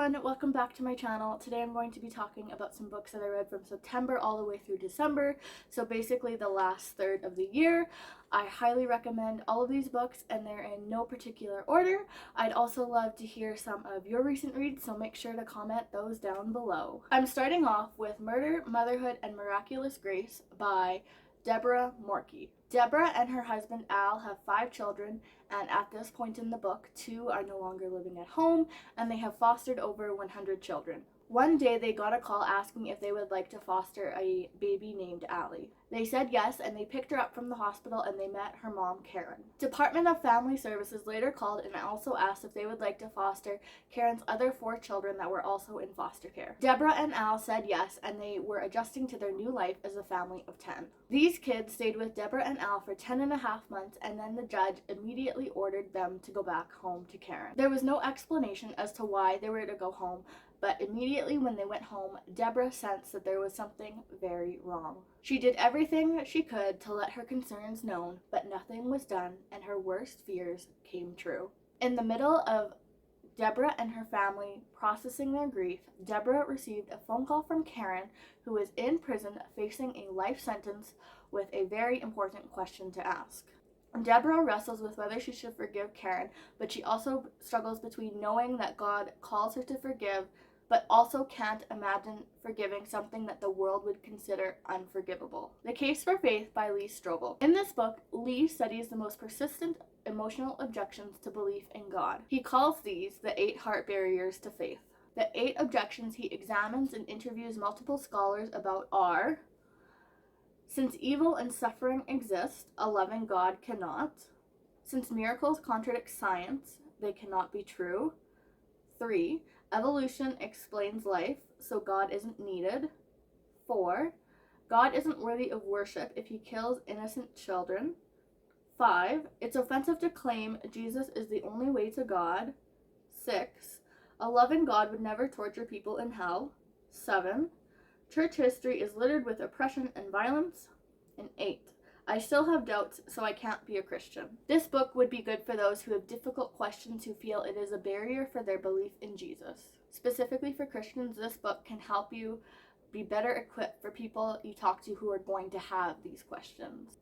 everyone, welcome back to my channel. Today I'm going to be talking about some books that I read from September all the way through December, so basically the last third of the year. I highly recommend all of these books and they're in no particular order. I'd also love to hear some of your recent reads, so make sure to comment those down below. I'm starting off with Murder, Motherhood, and Miraculous Grace by Debra Moerke. Debra and her husband Al have 5 children, and at this point in the book, 2 are no longer living at home, and they have fostered over 100 children. One day they got a call asking if they would like to foster a baby named Allie. They said yes, and they picked her up from the hospital and they met her mom, Karen. Department of Family Services later called and also asked if they would like to foster Karen's other 4 children that were also in foster care. Debra and Al said yes, and they were adjusting to their new life as a family of 10. These kids stayed with Debra and Al for 10.5 months, and then the judge immediately ordered them to go back home to Karen. There was no explanation as to why they were to go home, but immediately when they went home, Debra sensed that there was something very wrong. She did everything she could to let her concerns known, but nothing was done, and her worst fears came true. In the middle of Debra and her family processing their grief, Debra received a phone call from Karen, who was in prison facing a life sentence with a very important question to ask. Debra wrestles with whether she should forgive Karen, but she also struggles between knowing that God calls her to forgive, but also can't imagine forgiving something that the world would consider unforgivable. The Case for Faith by Lee Strobel. In this book, Lee studies the most persistent emotional objections to belief in God. He calls these the 8 heart barriers to faith. The 8 objections he examines and interviews multiple scholars about are: since evil and suffering exist, a loving God cannot. Since miracles contradict science, they cannot be true. 3. Evolution explains life, so God isn't needed. 4. God isn't worthy of worship if he kills innocent children. 5. It's offensive to claim Jesus is the only way to God. 6. A loving God would never torture people in hell. 7. Church history is littered with oppression and violence. And 8. I still have doubts, so I can't be a Christian. This book would be good for those who have difficult questions, who feel it is a barrier for their belief in Jesus. Specifically for Christians, this book can help you be better equipped for people you talk to who are going to have these questions.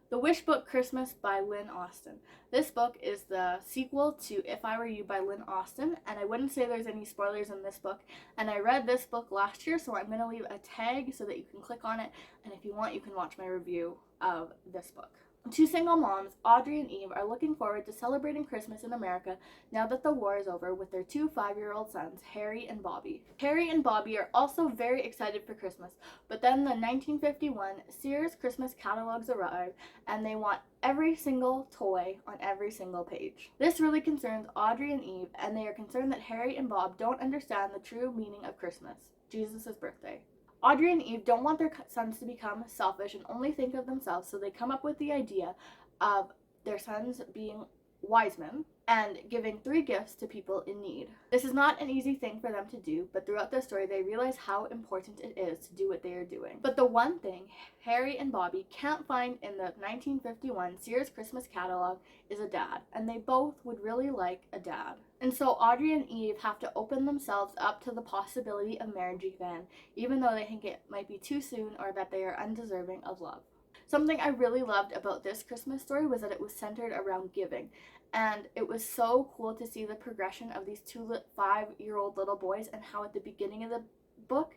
The Wish Book Christmas by Lynn Austin. This book is the sequel to If I Were You by Lynn Austin, and I wouldn't say there's any spoilers in this book, and I read this book last year, so I'm going to leave a tag so that you can click on it, and if you want, you can watch my review of this book. 2 single moms, Audrey and Eve, are looking forward to celebrating Christmas in America now that the war is over with their 2 5-year-old sons, Harry and Bobby. Harry and Bobby are also very excited for Christmas, but then the 1951 Sears Christmas catalogs arrive and they want every single toy on every single page. This really concerns Audrey and Eve, and they are concerned that Harry and Bob don't understand the true meaning of Christmas, Jesus' birthday. Audrey and Eve don't want their sons to become selfish and only think of themselves, so they come up with the idea of their sons being wise men and giving 3 gifts to people in need. This is not an easy thing for them to do, but throughout the story they realize how important it is to do what they are doing. But the one thing Harry and Bobby can't find in the 1951 Sears Christmas catalog is a dad, and they both would really like a dad. And so Audrey and Eve have to open themselves up to the possibility of marriage again, even though they think it might be too soon or that they are undeserving of love. Something I really loved about this Christmas story was that it was centered around giving, and it was so cool to see the progression of these 2 5-year-old little boys, and how at the beginning of the book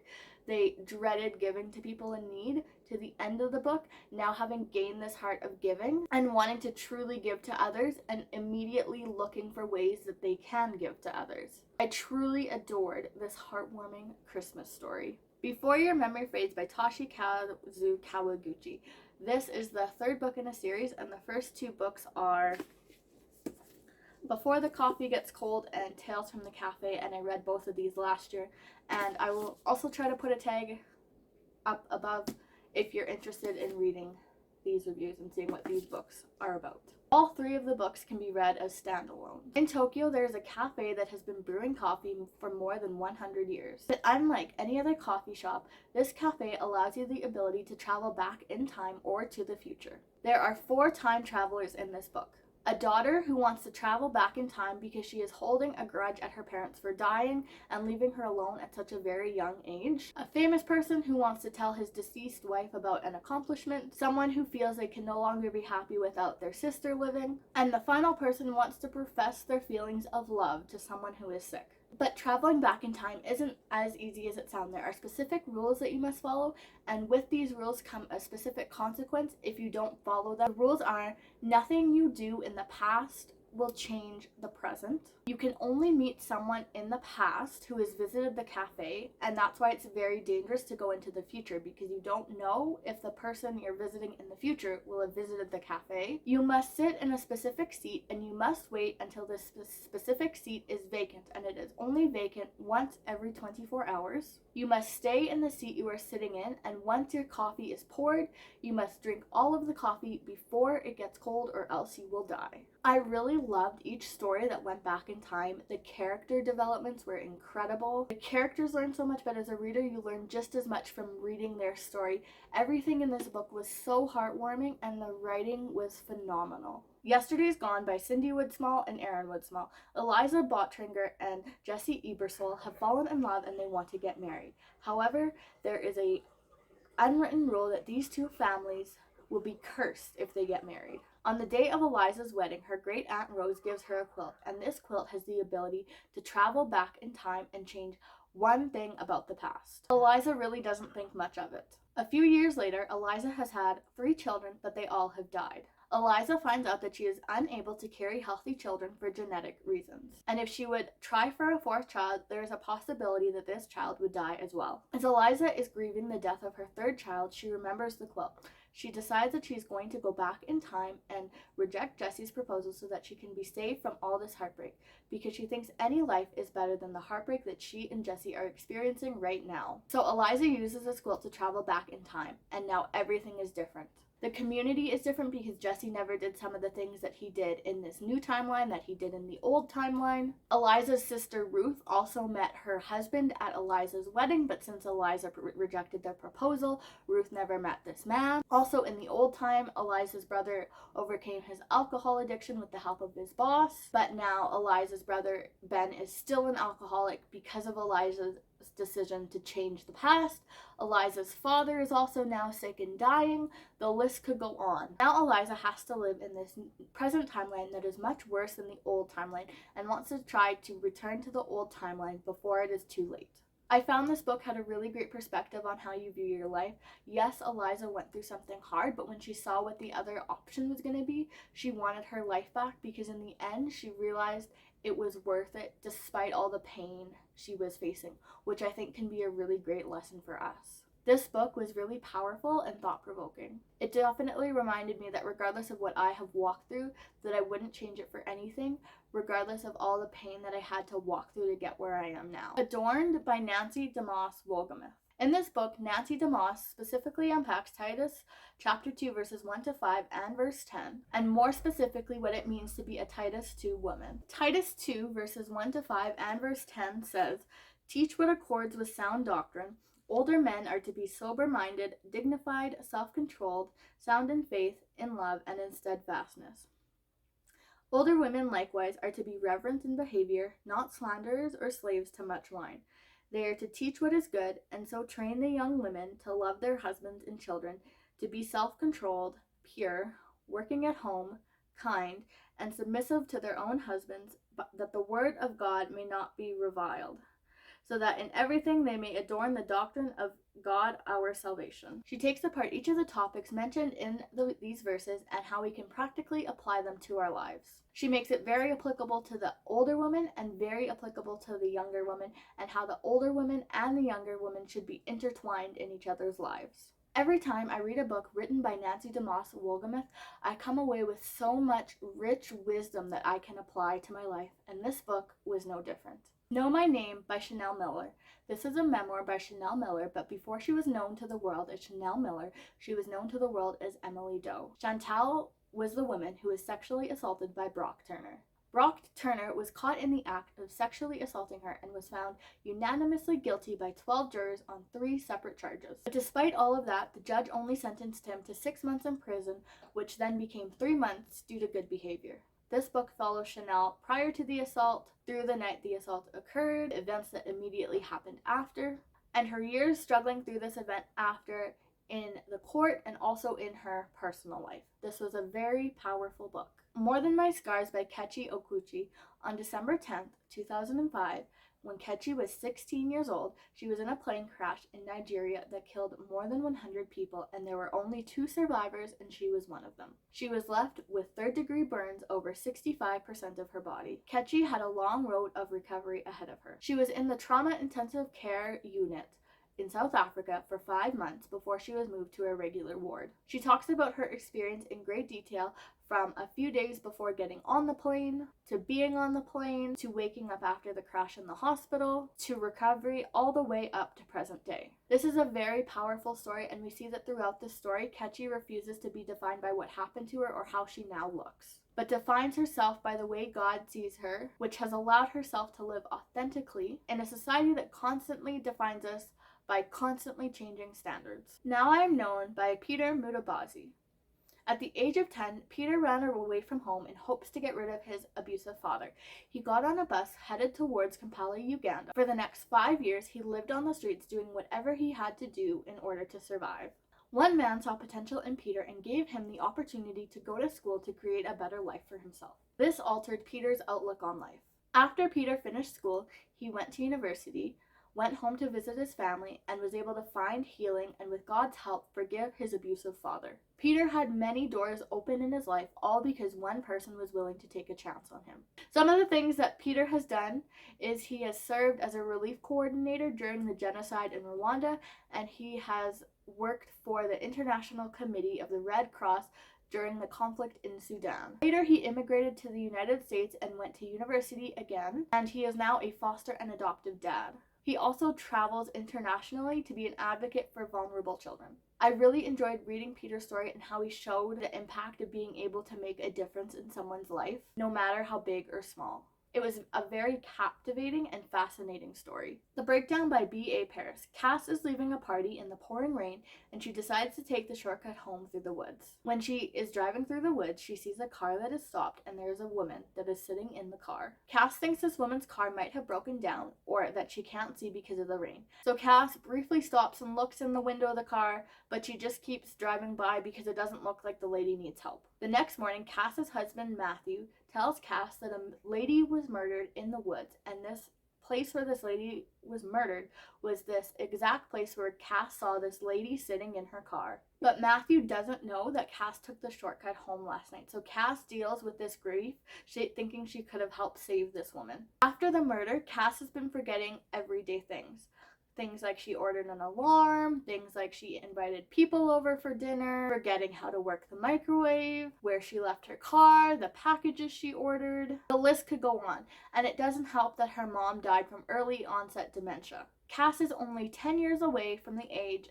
they dreaded giving to people in need, to the end of the book now having gained this heart of giving and wanting to truly give to others and immediately looking for ways that they can give to others. I truly adored this heartwarming Christmas story. Before Your Memory Fades by Toshikazu Kawaguchi. This is the 3rd book in a series, and the first 2 books are Before the Coffee Gets Cold and Tales from the Cafe, and I read both of these last year, and I will also try to put a tag up above if you're interested in reading these reviews and seeing what these books are about. All 3 of the books can be read as standalone. In Tokyo, there is a cafe that has been brewing coffee for more than 100 years. But unlike any other coffee shop, this cafe allows you the ability to travel back in time or to the future. There are 4 time travelers in this book. A daughter who wants to travel back in time because she is holding a grudge at her parents for dying and leaving her alone at such a very young age. A famous person who wants to tell his deceased wife about an accomplishment. Someone who feels they can no longer be happy without their sister living. And the final person wants to profess their feelings of love to someone who is sick. But traveling back in time isn't as easy as it sounds. There are specific rules that you must follow, and with these rules come a specific consequence if you don't follow them. The rules are: nothing you do in the past will change the present. You can only meet someone in the past who has visited the cafe, and that's why it's very dangerous to go into the future, because you don't know if the person you're visiting in the future will have visited the cafe. You must sit in a specific seat, and you must wait until this specific seat is vacant, and it is only vacant once every 24 hours. You must stay in the seat you are sitting in, and once your coffee is poured, you must drink all of the coffee before it gets cold, or else you will die. I really loved each story that went back in time. The character developments were incredible. The characters learn so much, but as a reader, you learn just as much from reading their story. Everything in this book was so heartwarming, and the writing was phenomenal. Yesterday's Gone by Cindy Woodsmall and Aaron Woodsmall. Eliza Bottringer and Jesse Ebersole have fallen in love and they want to get married. However, there is a unwritten rule that these two families will be cursed if they get married. On the day of Eliza's wedding, her great aunt Rose gives her a quilt, and this quilt has the ability to travel back in time and change one thing about the past. Eliza really doesn't think much of it. A few years later, Eliza has had 3 children, but they all have died. Eliza finds out that she is unable to carry healthy children for genetic reasons. And if she would try for a 4th child, there is a possibility that this child would die as well. As Eliza is grieving the death of her 3rd child, she remembers the quilt. She decides that she's going to go back in time and reject Jesse's proposal so that she can be saved from all this heartbreak, because she thinks any life is better than the heartbreak that she and Jesse are experiencing right now. So Eliza uses this quilt to travel back in time, and now everything is different. The community is different because Jesse never did some of the things that he did in this new timeline that he did in the old timeline. Eliza's sister Ruth also met her husband at Eliza's wedding, but since Eliza rejected their proposal, Ruth never met this man. Also in the old time, Eliza's brother overcame his alcohol addiction with the help of his boss, but now Eliza's brother Ben is still an alcoholic because of Eliza's decision to change the past. Eliza's father is also now sick and dying. The list could go on. Now Eliza has to live in this present timeline that is much worse than the old timeline and wants to try to return to the old timeline before it is too late. I found this book had a really great perspective on how you view your life. Yes, Eliza went through something hard, but when she saw what the other option was going to be, she wanted her life back, because in the end she realized it was worth it despite all the pain she was facing, which I think can be a really great lesson for us. This book was really powerful and thought-provoking. It definitely reminded me that regardless of what I have walked through, that I wouldn't change it for anything, regardless of all the pain that I had to walk through to get where I am now. Adorned by Nancy DeMoss Wolgemuth. In this book, Nancy DeMoss specifically unpacks Titus chapter 2 verses 1 to 5 and verse 10, and more specifically what it means to be a Titus 2 woman. Titus 2 verses 1 to 5 and verse 10 says, "Teach what accords with sound doctrine. Older men are to be sober-minded, dignified, self-controlled, sound in faith, in love, and in steadfastness. Older women likewise are to be reverent in behavior, not slanderers or slaves to much wine. They are to teach what is good, and so train the young women to love their husbands and children, to be self-controlled, pure, working at home, kind, and submissive to their own husbands, but that the word of God may not be reviled, so that in everything they may adorn the doctrine of God our salvation." She takes apart each of the topics mentioned in these verses and how we can practically apply them to our lives. She makes it very applicable to the older woman and very applicable to the younger woman, and how the older woman and the younger woman should be intertwined in each other's lives. Every time I read a book written by Nancy DeMoss Wolgemuth, I come away with so much rich wisdom that I can apply to my life, and this book was no different. Know My Name by Chanel Miller. This is a memoir by Chanel Miller, but before she was known to the world as Chanel Miller, she was known to the world as Emily Doe. Chantal was the woman who was sexually assaulted by Brock Turner. Brock Turner was caught in the act of sexually assaulting her and was found unanimously guilty by 12 jurors on 3 separate charges. But despite all of that, the judge only sentenced him to 6 months in prison, which then became 3 months due to good behavior. This book follows Chanel prior to the assault, through the night the assault occurred, events that immediately happened after, and her years struggling through this event after in the court and also in her personal life. This was a very powerful book. More Than My Scars by Kechi Okwuchi. On December 10th, 2005, when Kechi was 16 years old, she was in a plane crash in Nigeria that killed more than 100 people, and there were only 2 survivors, and she was one of them. She was left with third-degree burns over 65% of her body. Kechi had a long road of recovery ahead of her. She was in the trauma intensive care unit in South Africa for 5 months before she was moved to a regular ward. She talks about her experience in great detail, from a few days before getting on the plane, to being on the plane, to waking up after the crash in the hospital, to recovery, all the way up to present day. This is a very powerful story, and we see that throughout this story, Kechi refuses to be defined by what happened to her or how she now looks, but defines herself by the way God sees her, which has allowed herself to live authentically in a society that constantly defines us by constantly changing standards. Now I Am Known by Peter Mutabazi. At the age of 10, Peter ran away from home in hopes to get rid of his abusive father. He got on a bus headed towards Kampala, Uganda. For the next 5 years, he lived on the streets doing whatever he had to do in order to survive. One man saw potential in Peter and gave him the opportunity to go to school to create a better life for himself. This altered Peter's outlook on life. After Peter finished school, he went to university, went home to visit his family, and was able to find healing and, with God's help, forgive his abusive father. Peter had many doors open in his life, all because one person was willing to take a chance on him. Some of the things that Peter has done is he has served as a relief coordinator during the genocide in Rwanda, and he has worked for the International Committee of the Red Cross during the conflict in Sudan. Later, he immigrated to the United States and went to university again, and he is now a foster and adoptive dad. He also travels internationally to be an advocate for vulnerable children. I really enjoyed reading Peter's story and how he showed the impact of being able to make a difference in someone's life, no matter how big or small. It was a very captivating and fascinating story. The Breakdown by B.A. Paris. Cass is leaving a party in the pouring rain, and she decides to take the shortcut home through the woods. When she is driving through the woods, she sees a car that is stopped, and there is a woman that is sitting in the car. Cass thinks this woman's car might have broken down, or that she can't see because of the rain. So Cass briefly stops and looks in the window of the car, but she just keeps driving by because it doesn't look like the lady needs help. The next morning, Cass's husband, Matthew, tells Cass that a lady was murdered in the woods, and this place where this lady was murdered was this exact place where Cass saw this lady sitting in her car. But Matthew doesn't know that Cass took the shortcut home last night, so Cass deals with this grief, thinking she could have helped save this woman. After the murder, Cass has been forgetting everyday things. Things like she ordered an alarm, things like she invited people over for dinner, forgetting how to work the microwave, where she left her car, the packages she ordered. The list could go on, and it doesn't help that her mom died from early onset dementia. Cass is only 10 years away from the age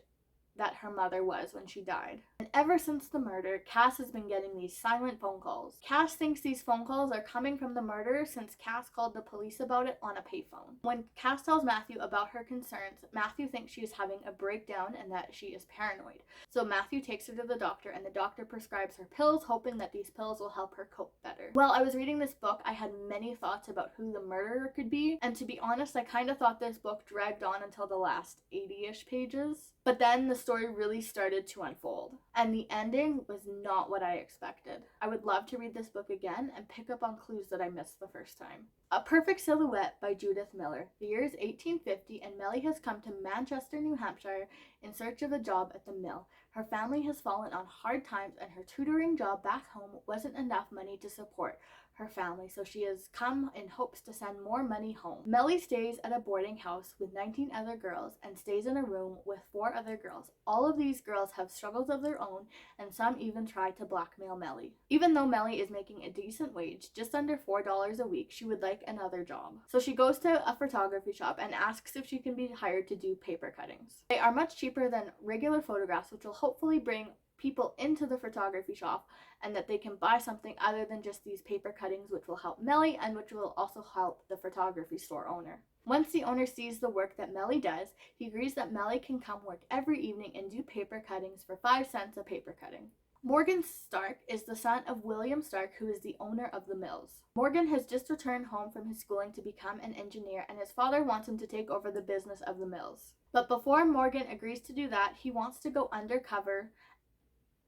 that her mother was when she died. And ever since the murder, Cass has been getting these silent phone calls. Cass thinks these phone calls are coming from the murderer since Cass called the police about it on a payphone. When Cass tells Matthew about her concerns, Matthew thinks she is having a breakdown and that she is paranoid. So Matthew takes her to the doctor, and the doctor prescribes her pills, hoping that these pills will help her cope better. While I was reading this book, I had many thoughts about who the murderer could be, and to be honest, I kind of thought this book dragged on until the last 80-ish pages. But then the story really started to unfold, and the ending was not what I expected. I would love to read this book again and pick up on clues that I missed the first time. A Perfect Silhouette by Judith Miller. The year is 1850, and Melly has come to Manchester, New Hampshire in search of a job at the mill. Her family has fallen on hard times, and her tutoring job back home wasn't enough money to support her family, so she has come in hopes to send more money home. Melly stays at a boarding house with 19 other girls and stays in a room with 4 other girls. All of these girls have struggles of their own, and some even try to blackmail Melly. Even though Melly is making a decent wage, just under $4 a week, she would like another job. So she goes to a photography shop and asks if she can be hired to do paper cuttings. They are much cheaper than regular photographs, which will hopefully bring people into the photography shop, and that they can buy something other than just these paper cuttings, which will help Melly and which will also help the photography store owner. Once the owner sees the work that Melly does, he agrees that Melly can come work every evening and do paper cuttings for 5 cents a paper cutting. Morgan Stark is the son of William Stark, who is the owner of the mills. Morgan has just returned home from his schooling to become an engineer, and his father wants him to take over the business of the mills. But before Morgan agrees to do that, he wants to go undercover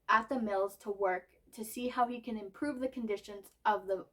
at the mills to work to see how he can improve the conditions of the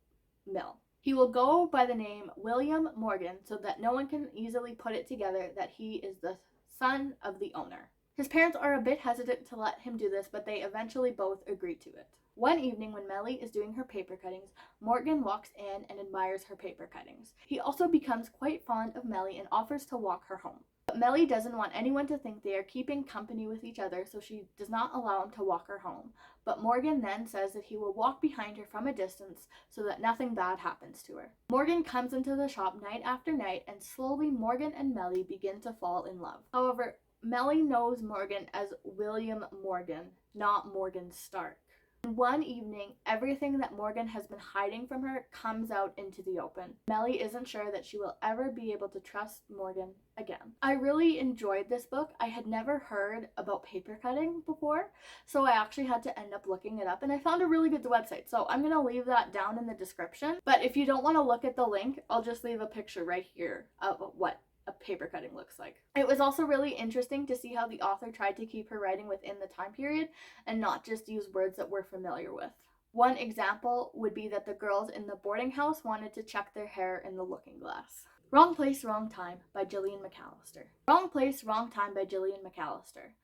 mill. He will go by the name William Morgan so that no one can easily put it together that he is the son of the owner. His parents are a bit hesitant to let him do this, but they eventually both agree to it. One evening when Melly is doing her paper cuttings, Morgan walks in and admires her paper cuttings. He also becomes quite fond of Melly and offers to walk her home. But Melly doesn't want anyone to think they are keeping company with each other, so she does not allow him to walk her home. But Morgan then says that he will walk behind her from a distance so that nothing bad happens to her. Morgan comes into the shop night after night, and slowly Morgan and Melly begin to fall in love. However, Melly knows Morgan as William Morgan, not Morgan Stark. And one evening, everything that Morgan has been hiding from her comes out into the open. Melly isn't sure that she will ever be able to trust Morgan again. I really enjoyed this book. I had never heard about paper cutting before, so I actually had to end up looking it up, and I found a really good website, so I'm going to leave that down in the description. But if you don't want to look at the link, I'll just leave a picture right here of what a paper cutting looks like. It was also really interesting to see how the author tried to keep her writing within the time period and not just use words that we're familiar with. One example would be that the girls in the boarding house wanted to check their hair in the looking glass. Wrong Place, Wrong Time by Gillian McAllister. Wrong Place, Wrong Time by Gillian McAllister.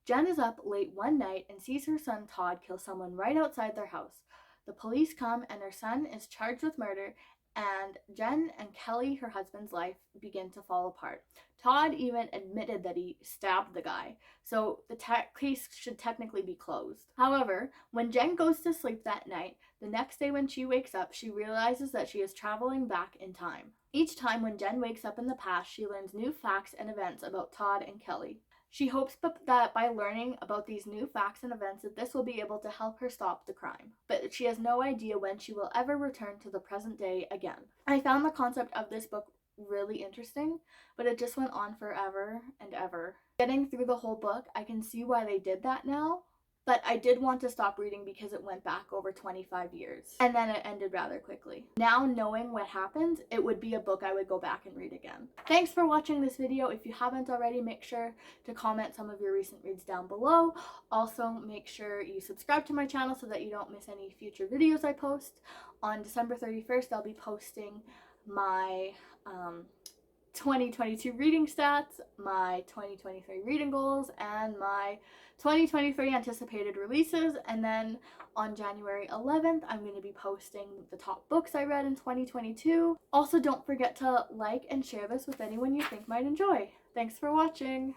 Jen is up late one night and sees her son Todd kill someone right outside their house. The police come and her son is charged with murder, and Jen and Kelly, her husband's life, begin to fall apart. Todd even admitted that he stabbed the guy, so the case should technically be closed. However, when Jen goes to sleep that night, the next day when she wakes up, she realizes that she is traveling back in time. Each time when Jen wakes up in the past, she learns new facts and events about Todd and Kelly. She hopes that by learning about these new facts and events that this will be able to help her stop the crime. But she has no idea when she will ever return to the present day again. I found the concept of this book really interesting, but it just went on forever and ever. Getting through the whole book, I can see why they did that now. But I did want to stop reading because it went back over 25 years. And then it ended rather quickly. Now knowing what happens, it would be a book I would go back and read again. Thanks for watching this video. If you haven't already, make sure to comment some of your recent reads down below. Also, make sure you subscribe to my channel so that you don't miss any future videos I post. On December 31st, I'll be posting my 2022 reading stats, my 2023 reading goals, and my 2023 anticipated releases. And then on January 11th, I'm going to be posting the top books I read in 2022. Also, don't forget to like and share this with anyone you think might enjoy. Thanks for watching!